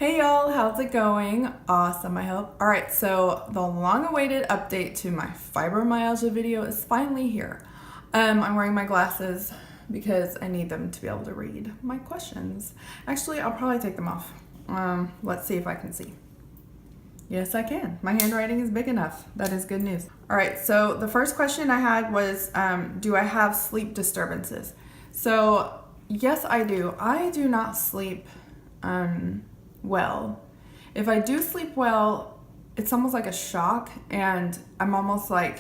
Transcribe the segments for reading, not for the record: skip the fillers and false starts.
Hey y'all, how's it going? Awesome, I hope. All right, so the long-awaited update to my fibromyalgia video is finally here. I'm wearing my glasses because I need them to be able to read my questions. Actually, I'll probably take them off. Let's see if I can see. Yes, I can. My handwriting is big enough. That is good news. All right, so the first question I had was, do I have sleep disturbances? So yes, I do. I do not sleep well. If I do sleep well, it's almost like a shock and I'm almost like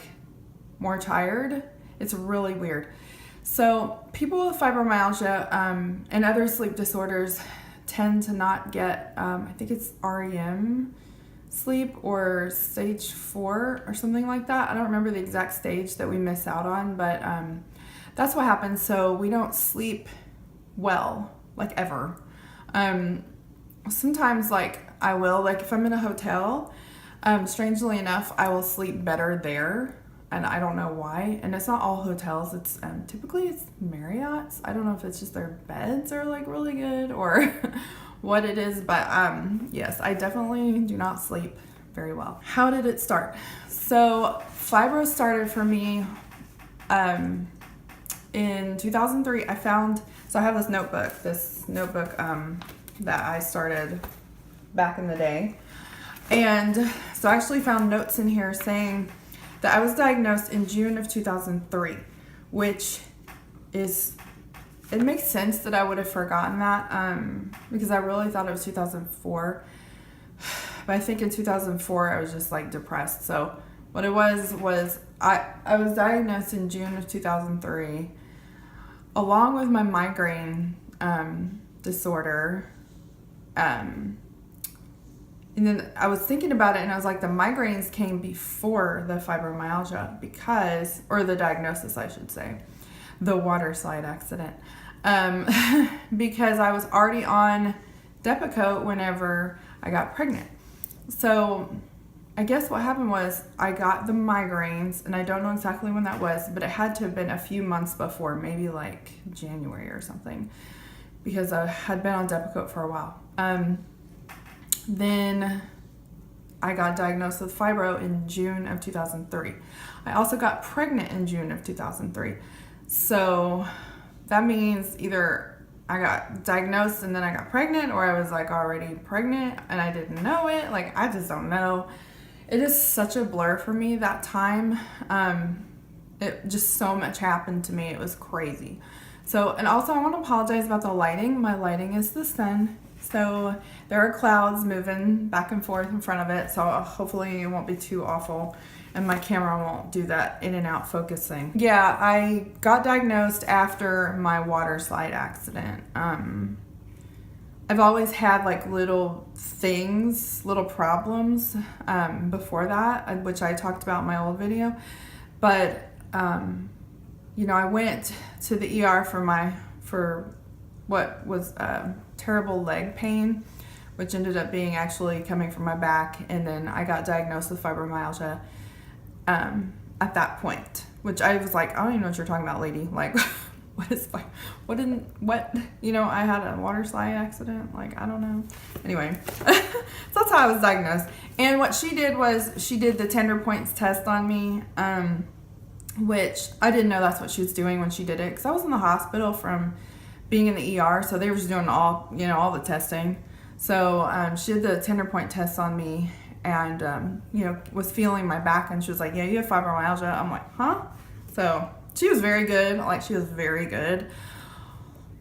more tired. It's really weird. So people with fibromyalgia and other sleep disorders tend to not get, I think it's REM sleep or stage 4 or something like that. I don't remember the exact stage that we miss out on, but that's what happens. So we don't sleep well, like ever. Sometimes like I will, like if I'm in a hotel, strangely enough, I will sleep better there, and I don't know why. And it's not all hotels, it's typically it's Marriott's. I don't know if it's just their beds are like really good or what it is, but yes, I definitely do not sleep very well. How did it start? So Fibro started for me in 2003. I have this notebook that I started back in the day. And so I actually found notes in here saying that I was diagnosed in June of 2003, which is, it makes sense that I would have forgotten that because I really thought it was 2004. But I think in 2004 I was just like depressed. So what it was I was diagnosed in June of 2003 along with my migraine disorder. And then I was thinking about it and I was like, the migraines came before the fibromyalgia or the diagnosis, I should say, the water slide accident. Because I was already on Depakote whenever I got pregnant. So I guess what happened was I got the migraines, and I don't know exactly when that was, but it had to have been a few months before, maybe like January or something, because I had been on Depakote for a while. Then I got diagnosed with fibro in June of 2003. I also got pregnant in June of 2003. So that means either I got diagnosed and then I got pregnant, or I was like already pregnant and I didn't know it. Like, I just don't know. It is such a blur for me that time. It just, so much happened to me. It was crazy. So, and also I want to apologize about the lighting. My lighting is the sun. So there are clouds moving back and forth in front of it. So hopefully it won't be too awful and my camera won't do that in and out focusing. Yeah, I got diagnosed after my water slide accident. I've always had like little problems before that, which I talked about in my old video. But, you know, I went to the ER for what was terrible leg pain, which ended up being actually coming from my back. And then I got diagnosed with fibromyalgia at that point, which I was like, I don't even know what you're talking about, lady. Like, you know, I had a water slide accident. Like, I don't know. Anyway, so that's how I was diagnosed. And what she did was she did the tender points test on me, which I didn't know that's what she was doing when she did it, because I was in the hospital from being in the ER, so they were just doing all the testing. So she did the tender point test on me, and you know, was feeling my back, and she was like, yeah, you have fibromyalgia. I'm like, huh? So she was very good. She was very good.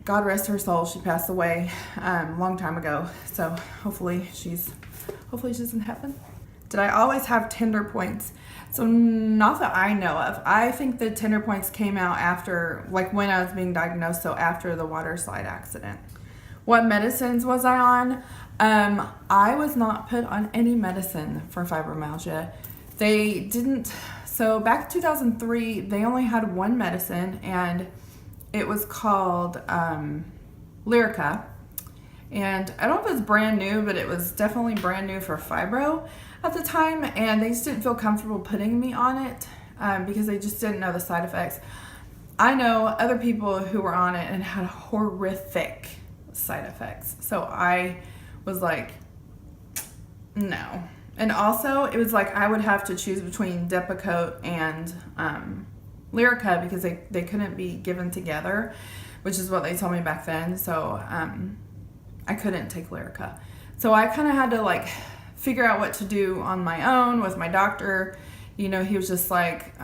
God rest her soul. She passed away a long time ago. So hopefully she's in heaven. Did I always have tender points? So not that I know of. I think the tender points came out after, like when I was being diagnosed, so after the water slide accident. What medicines was I on? I was not put on any medicine for fibromyalgia. They didn't. So back in 2003, they only had one medicine, and it was called Lyrica. And I don't know if it's brand new, but it was definitely brand new for fibro at the time, and they just didn't feel comfortable putting me on it because they just didn't know the side effects. I know other people who were on it and had horrific side effects. So I was like, No. And also, it was like I would have to choose between Depakote and Lyrica because they couldn't be given together, which is what they told me back then. So I couldn't take Lyrica. So I kind of had to like figure out what to do on my own with my doctor. You know, he was just like,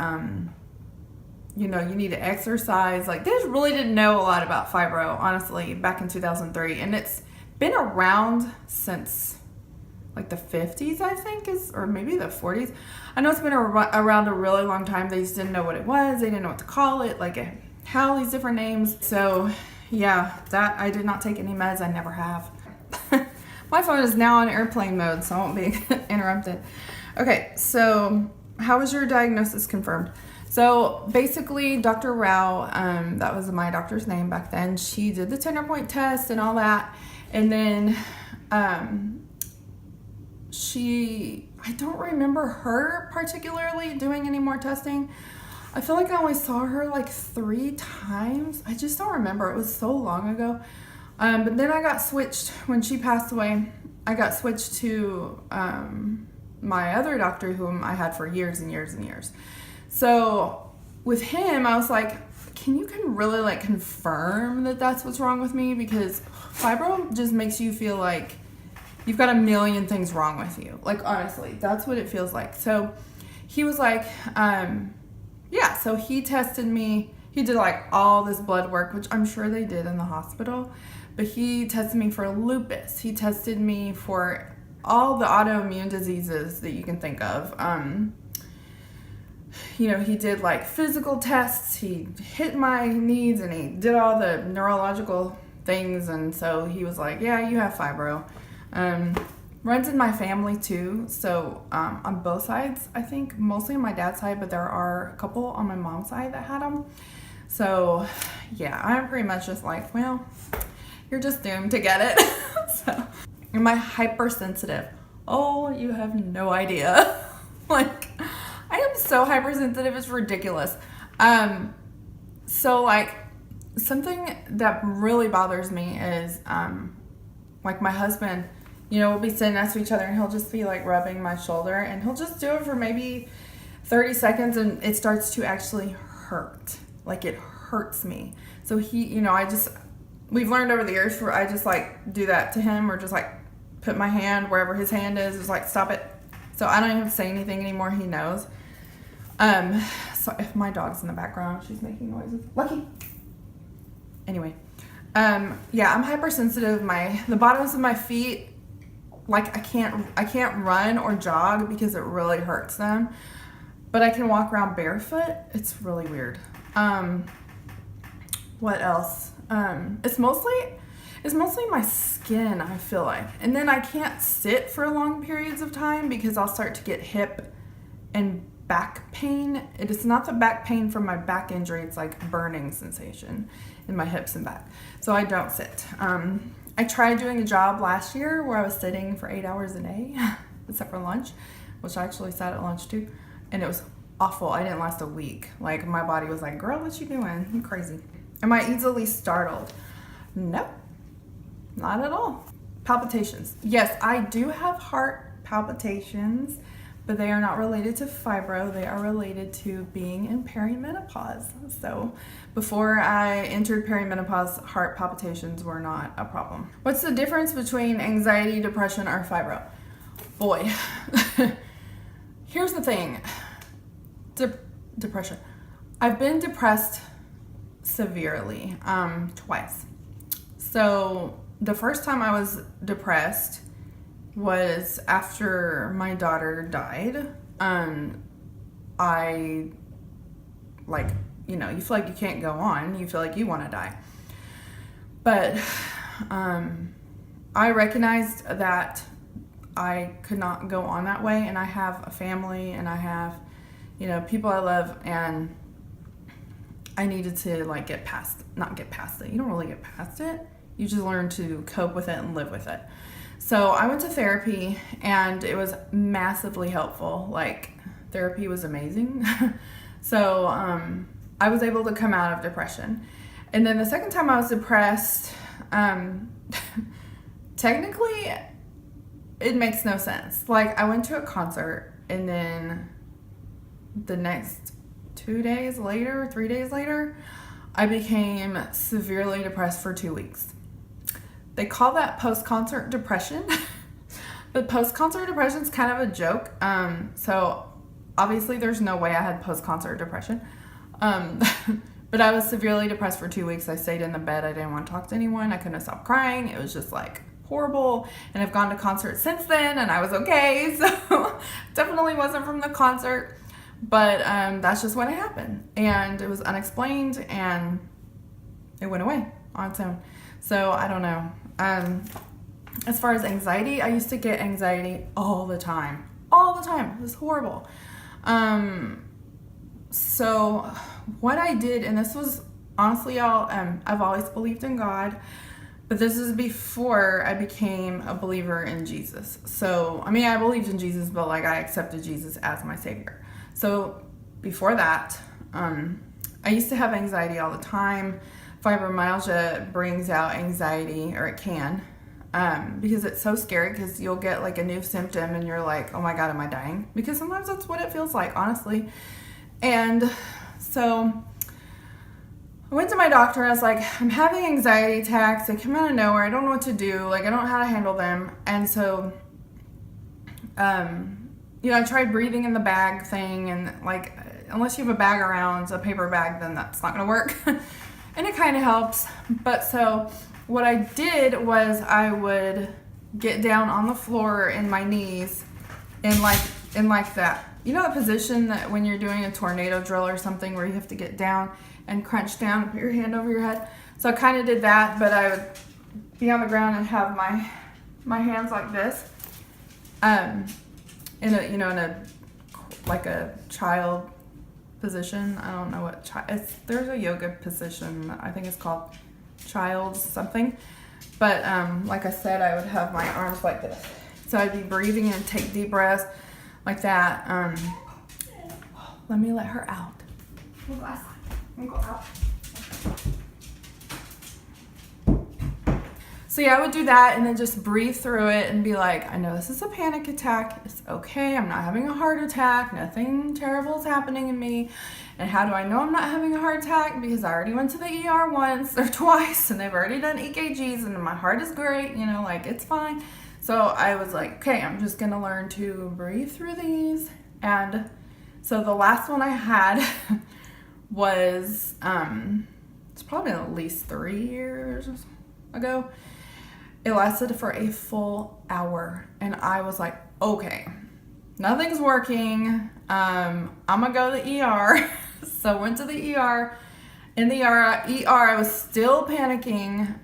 you know, you need to exercise. Like, they really didn't know a lot about fibro, honestly, back in 2003. And it's been around since like the 50s, I think, or maybe the 40s. I know it's been around a really long time. They just didn't know what it was. They didn't know what to call it. Like, all these different names. So, yeah, that I did not take any meds. I never have. My phone is now on airplane mode, so I won't be interrupted. Okay, so how was your diagnosis confirmed? So basically, Dr. Rao, that was my doctor's name back then, she did the tender point test and all that. And then I don't remember her particularly doing any more testing. I feel like I only saw her like 3 times. I just don't remember. It was so long ago. But then I got switched when she passed away. I got switched to my other doctor whom I had for years and years and years. So with him, I was like, can you really like confirm that that's what's wrong with me? Because fibro just makes you feel like you've got a million things wrong with you. Like, honestly, that's what it feels like. So he was like, yeah, so he tested me. He did like all this blood work, which I'm sure they did in the hospital, but he tested me for lupus. He tested me for all the autoimmune diseases that you can think of. You know, he did like physical tests. He hit my needs and he did all the neurological things. And so he was like, yeah, you have fibro. Runs in my family too. So on both sides, I think, mostly on my dad's side, but there are a couple on my mom's side that had them. So yeah, I'm pretty much just like, well, you're just doomed to get it. So, am I hypersensitive? Oh, you have no idea. Like, I am so hypersensitive, it's ridiculous. So like, something that really bothers me is, like my husband, you know, we'll be sitting next to each other and he'll just be like rubbing my shoulder and he'll just do it for maybe 30 seconds and it starts to actually hurt. Like, it hurts me. So he, you know, we've learned over the years I just like do that to him, or just like put my hand wherever his hand is, just like stop it. So I don't even have to say anything anymore. He knows. So if my dog's in the background, she's making noises. Lucky. Anyway, yeah, I'm hypersensitive. The bottoms of my feet, like I can't run or jog because it really hurts them, but I can walk around barefoot. It's really weird. What else? It's mostly my skin, I feel like. And then I can't sit for long periods of time because I'll start to get hip and back pain. It is not the back pain from my back injury. It's like burning sensation in my hips and back. So I don't sit. I tried doing a job last year where I was sitting for 8 hours a day, except for lunch, which I actually sat at lunch too. And it was awful. I didn't last a week. Like, my body was like, girl, what you doing? You crazy. Am I easily startled? No, not at all. Palpitations. Yes, I do have heart palpitations, but they are not related to fibro. They are related to being in perimenopause. So before I entered perimenopause, heart palpitations were not a problem. What's the difference between anxiety, depression, or fibro? Boy, here's the thing. Depression. I've been depressed severely, twice. So the first time I was depressed was after my daughter died. I, like, you know, you feel like you can't go on. You feel like you want to die. But I recognized that I could not go on that way, and I have a family, and I have, you know, people I love, and I needed to like not get past it. You don't really get past it. You just learn to cope with it and live with it. So I went to therapy and it was massively helpful. Like, therapy was amazing. So I was able to come out of depression. And then the second time I was depressed, technically it makes no sense. Like, I went to a concert, and then the next 2 days later, 3 days later, I became severely depressed for 2 weeks. They call that post-concert depression. But post-concert depression is kind of a joke. So obviously there's no way I had post-concert depression. But I was severely depressed for 2 weeks. I stayed in the bed. I didn't want to talk to anyone. I couldn't stop crying. It was just like horrible. And I've gone to concerts since then, and I was okay. So definitely wasn't from the concert. But that's just what happened. And it was unexplained, and it went away on its own. So I don't know. As far as anxiety, I used to get anxiety all the time. All the time. It was horrible. So what I did, and this was honestly, y'all, I've always believed in God, but this is before I became a believer in Jesus. So, I mean, I believed in Jesus, but like I accepted Jesus as my Savior. So before that, I used to have anxiety all the time. Fibromyalgia brings out anxiety, or it can, because it's so scary, because you'll get like a new symptom and you're like, oh my God, am I dying? Because sometimes that's what it feels like, honestly. And so I went to my doctor. I was like, I'm having anxiety attacks. They come out of nowhere. I don't know what to do. Like, I don't know how to handle them. And so, I tried breathing in the bag thing, and like, unless you have a bag around, a paper bag, then that's not going to work. And it kind of helps. But so what I did was I would get down on the floor in my knees in like that. You know the position that when you're doing a tornado drill or something where you have to get down and crunch down and put your hand over your head? So I kind of did that, but I would be on the ground and have my hands like this. In a child position. I don't know what there's a yoga position. I think it's called child something. But like I said, I would have my arms like this. So I'd be breathing and take deep breaths like that. Let me let her out. We'll go outside. We'll go out. So yeah, I would do that and then just breathe through it and be like, I know this is a panic attack. It's okay. I'm not having a heart attack. Nothing terrible is happening in me. And how do I know I'm not having a heart attack? Because I already went to the ER once or twice, and they've already done EKGs, and my heart is great. Like, it's fine. So I was like, okay, I'm just going to learn to breathe through these. And so the last one I had was, it's probably at least 3 years ago. It lasted for a full hour, and I was like, okay, nothing's working. I'm gonna go to the ER. So I went to the ER. In the ER, I was still panicking.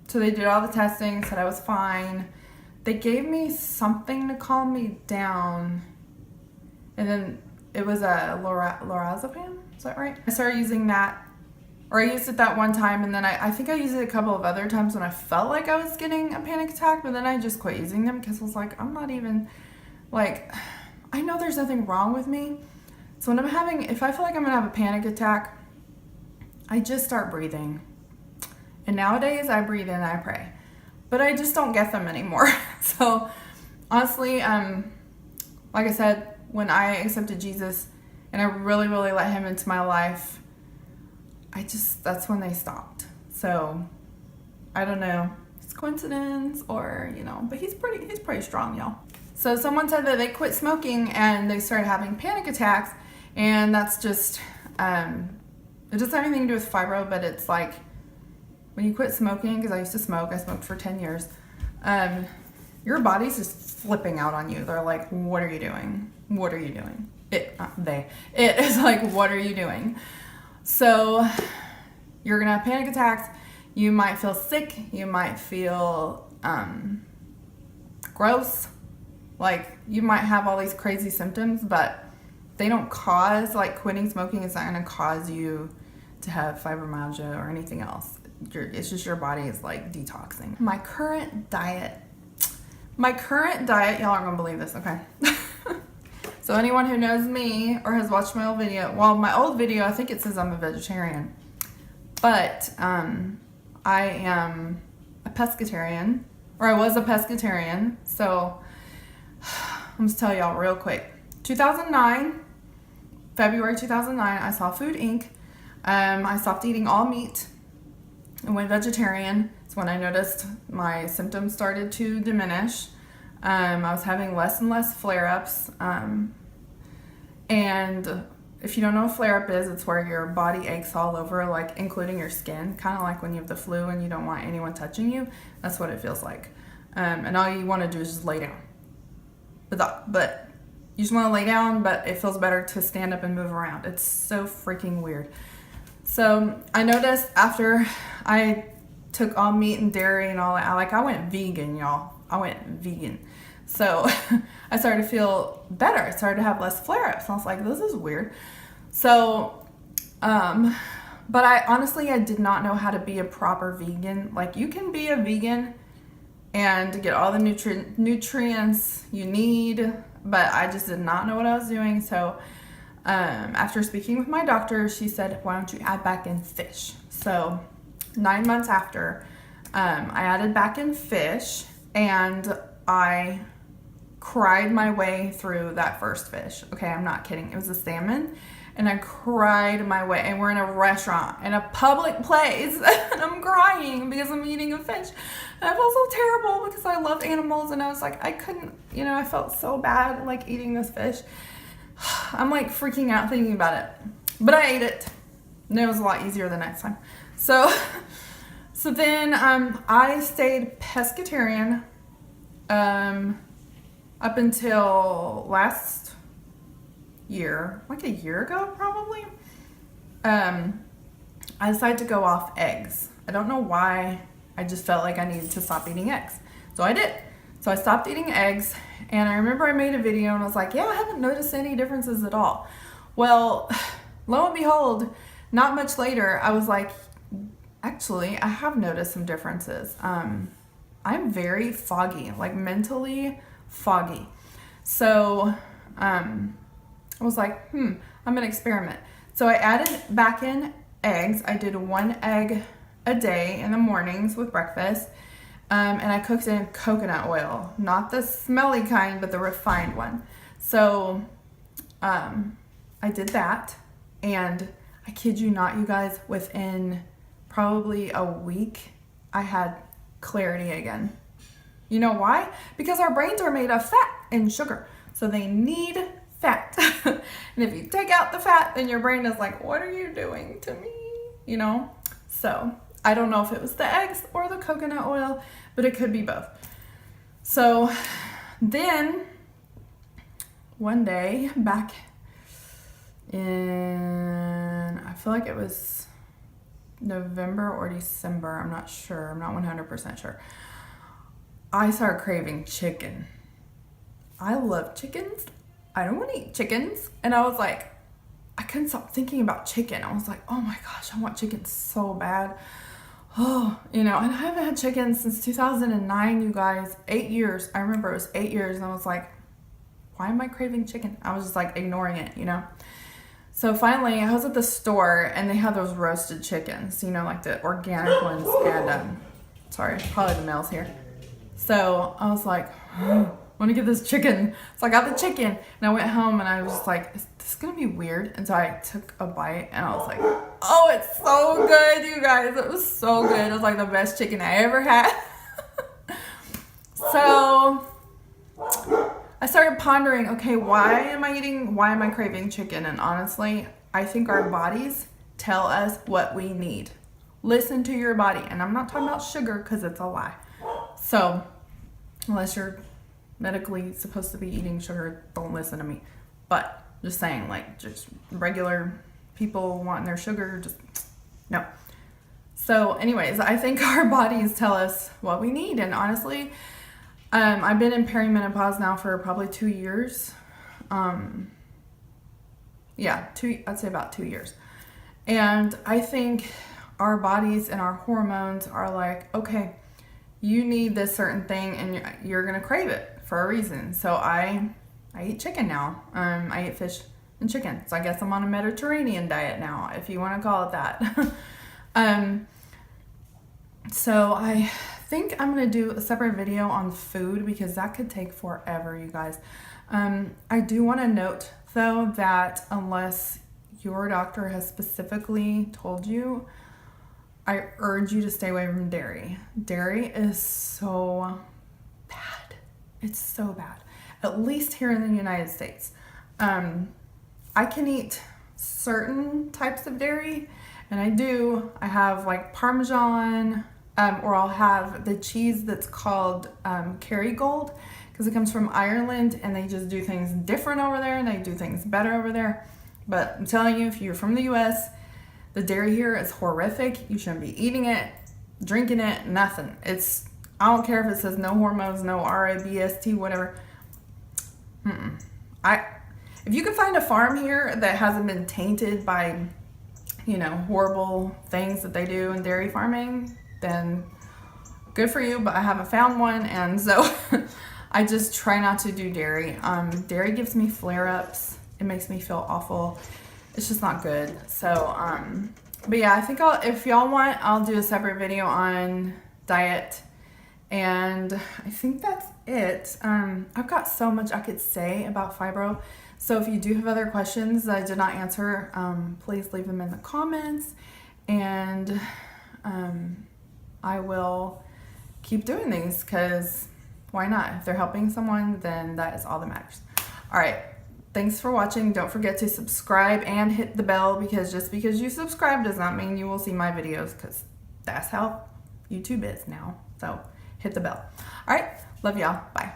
So they did all the testing, said I was fine. They gave me something to calm me down, and then it was a lorazepam. Is that right? I started using that. Or I used it that one time, and then I think I used it a couple of other times when I felt like I was getting a panic attack, but then I just quit using them because I was like, I'm not even, like, I know there's nothing wrong with me. So if I feel like I'm going to have a panic attack, I just start breathing. And nowadays I breathe in and I pray. But I just don't get them anymore. So honestly, like I said, when I accepted Jesus and I really, really let him into my life, that's when they stopped. So I don't know if it's coincidence or, but he's pretty strong, y'all. So someone said that they quit smoking and they started having panic attacks, and that's just, it doesn't have anything to do with fibro, but it's like when you quit smoking, because I used to smoke, I smoked for 10 years, your body's just flipping out on you. They're like, what are you doing? What are you doing? It is like, what are you doing? So you're going to have panic attacks. You might feel sick. You might feel gross. Like, you might have all these crazy symptoms, but they don't cause, like, quitting smoking is not going to cause you to have fibromyalgia or anything else. It's just your body is, like, detoxing. My current diet, y'all aren't going to believe this, okay? So anyone who knows me or has watched my old video, my old video, I think it says I'm a vegetarian, but I am a pescatarian, or I was a pescatarian. So I'm just tell y'all real quick. 2009, February 2009, I saw Food Inc. I stopped eating all meat and went vegetarian. It's when I noticed my symptoms started to diminish. I was having less and less flare-ups. And if you don't know what flare-up is, it's where your body aches all over, like including your skin. Kind of like when you have the flu and you don't want anyone touching you. That's what it feels like. And all you want to do is just lay down. But you just want to lay down, but it feels better to stand up and move around. It's so freaking weird. So I noticed after I took all meat and dairy and all that, I went vegan, y'all. I went vegan. So I started to feel better. I started to have less flare-ups. I was like, this is weird. So, but I did not know how to be a proper vegan. Like, you can be a vegan and get all the nutrients you need, but I just did not know what I was doing. So after speaking with my doctor, she said, why don't you add back in fish? So 9 months after, I added back in fish, and I cried my way through that first fish. Okay, I'm not kidding. It was a salmon, and I cried my way, and we're in a restaurant, in a public place, and I'm crying because I'm eating a fish. And I felt so terrible because I love animals, and I was like, I couldn't, I felt so bad, like, eating this fish. I'm like freaking out thinking about it, but I ate it, and it was a lot easier the next time. So then I stayed pescatarian up until last year, like a year ago probably. I decided to go off eggs. I don't know why. I just felt like I needed to stop eating eggs. So I did. So I stopped eating eggs, and I remember I made a video and I was like, yeah, I haven't noticed any differences at all. Well, lo and behold, not much later, I was like, actually, I have noticed some differences. I'm very foggy, like mentally foggy. So I was like, I'm gonna experiment. So I added back in eggs. I did 1 egg a day in the mornings with breakfast. And I cooked in coconut oil, not the smelly kind, but the refined one. So I did that, and I kid you not, you guys, within probably a week, I had clarity again. You know why? Because our brains are made of fat and sugar, so they need fat. And if you take out the fat, then your brain is like, what are you doing to me? So I don't know if it was the eggs or the coconut oil, but it could be both. So then one day back in, I feel like it was November or December, I'm not sure, I'm not 100% sure, I started craving chicken. I love chickens. I don't want to eat chickens. And I was like, I couldn't stop thinking about chicken. I was like, oh my gosh, I want chicken so bad. Oh, and I haven't had chicken since 2009, you guys. 8 years. I remember it was 8 years, and I was like, why am I craving chicken? I was just like ignoring it, So finally, I was at the store, and they had those roasted chickens, like the organic ones. And sorry, probably the male's here. So I was like, I want to get this chicken. So I got the chicken, and I went home, and I was just like, is this gonna be weird? And so I took a bite, and I was like, oh, it's so good, you guys. It was so good. It was like the best chicken I ever had. So I started pondering, okay, why am I craving chicken? And honestly, I think our bodies tell us what we need. Listen to your body. And I'm not talking about sugar, because it's a lie. So unless you're medically supposed to be eating sugar, don't listen to me. But just saying, like, just regular people wanting their sugar, just no. So anyways, I think our bodies tell us what we need. And honestly, I've been in perimenopause now for probably 2 years. I'd say about 2 years. And I think our bodies and our hormones are like, okay, you need this certain thing, and you're going to crave it for a reason. So I eat chicken now. I eat fish and chicken. So I guess I'm on a Mediterranean diet now, if you want to call it that. So I think I'm gonna do a separate video on food because that could take forever, you guys. I do want to note though that unless your doctor has specifically told you, I urge you to stay away from dairy. Dairy is so bad. It's so bad. At least here in the United States. I can eat certain types of dairy, and I have like Parmesan, or I'll have the cheese that's called Kerrygold, because it comes from Ireland, and they just do things different over there, and they do things better over there. But I'm telling you, if you're from the US, the dairy here is horrific. You shouldn't be eating it, drinking it, nothing. I don't care if it says no hormones, no RABST, whatever. If you can find a farm here that hasn't been tainted by, horrible things that they do in dairy farming, then good for you, but I haven't found one, and so I just try not to do dairy. Dairy gives me flare-ups. It makes me feel awful. It's just not good. So, but yeah, I think if y'all want, I'll do a separate video on diet, and I think that's it. I've got so much I could say about fibro. So if you do have other questions that I did not answer, please leave them in the comments, and I will keep doing these because why not? If they're helping someone, then that is all that matters. All right. Thanks for watching. Don't forget to subscribe and hit the bell, because just because you subscribe does not mean you will see my videos, because that's how YouTube is now. So hit the bell. All right. Love y'all. Bye.